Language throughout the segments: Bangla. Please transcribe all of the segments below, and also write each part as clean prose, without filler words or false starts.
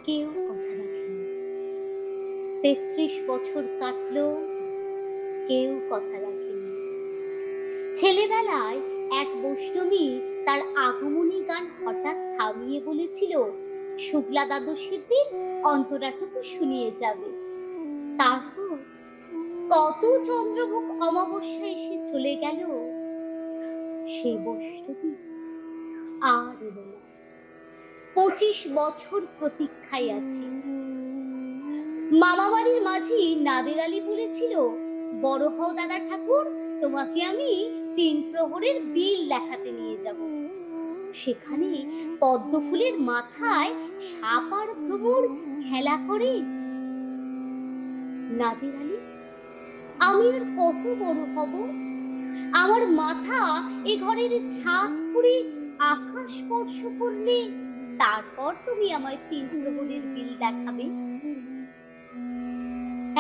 কেউ কথা রাখেনি। ৩৩ বছর কাটলো, কেউ কথা রাখেনি। ছেলেবেলায় এক বৈষ্ণবী তার আগমনী গান হঠাৎ থামিয়ে বলেছিল, শুক্লা দ্বাদশীর দিন অন্তরাটুকু শুনিয়ে যাবে। তারপর কত চন্দ্রমুখ অমাবস্যা এসে চলে গেল, সেই বৈষ্ণবী আর এলো না। ২৫ বছর প্রতীক্ষায় আছি। মামাবাড়ির মাঝি নাদের আলী বলেছিল, বড় হও দাদা ঠাকুর, তোমাকে আমি ৩ প্রহরের বিল দেখাতে নিয়ে যাব। সেখানে পদ্ম ফুলের মাথায় সাপ আর ভ্রমর খেলা করে। নাদের আলী, আমি আর কত বড় হব? আমার মাথা এ ঘরের ছাদ ফুঁড়ে আকাশ স্পর্শ করলে তারপর তুমি আমায় ৩ প্রহরের বিল দেখাবে।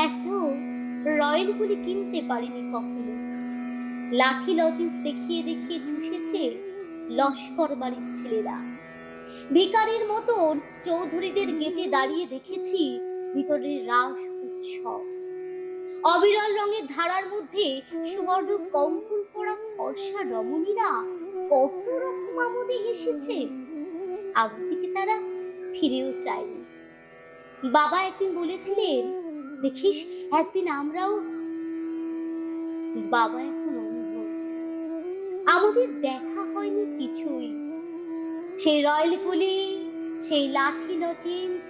এত রয়েলগুলি কিনতে পারিনি কখনো। লাঠি লজেন্স দেখিয়ে দেখিয়ে চুষেছে লস্কর বাড়ির ছেলেরা। ভিকারির মতন চৌধুরীদের গেটে দাঁড়িয়ে দেখেছি ভিতরের রাস উৎসব। অবিরল রঙের ধারার মধ্যে সুবর্ণ কঙ্কুল পরা ফর্সা রমণীরা কত রকম আমোদে হেসেছে। আমার দিকে তারা ফিরেও চায়নি। বাবা একদিন বলেছিলেন, দেখিস একদিন আমরাও। বাবা এখন অন্ধ, আমাদের দেখা হয়নি কিছুই। সেই রয়েলগুলি, সেই লাঠি লজেন্স,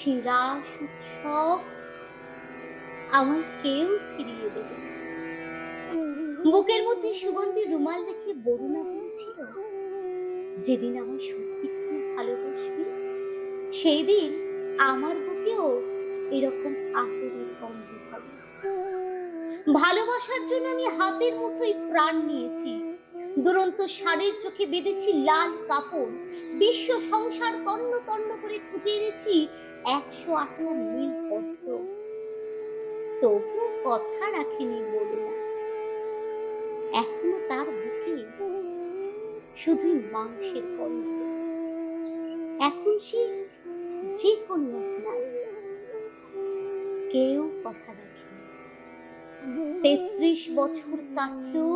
সেই রাস উৎসব আমার কেউ ফিরিয়ে দেবে না। বুকের মধ্যে সুগন্ধি রুমাল রেখে বরুণা বলেছিল, যেদিন আমার সত্যি খুব ভালোবাসবি সেই দিন আমার বুকেও এরকম আতরের গন্ধ হবে। ভালোবাসার জন্য আমি হাতের মুঠোয় প্রাণ নিয়েছি। দুরন্ত ষাঁড়ের চোখে বেঁধেছি লাল কাপড়। বিশ্ব সংসার তন্ন তন্ন করে খুঁজে এনেছি ১০৮টা নীল পদ্ম। তবুও কথা রাখেনি বলুন। এখনো তার বুকে শুধুই মাংসের গন্ধ। এখন সে যে কোনো নাই, কেউ কথা রাখেনি। ৩৩ বছর কাটলো,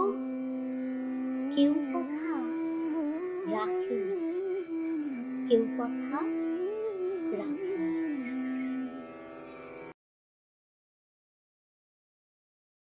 কেউ কথা রাখেনি, কেউ কথা রাখে।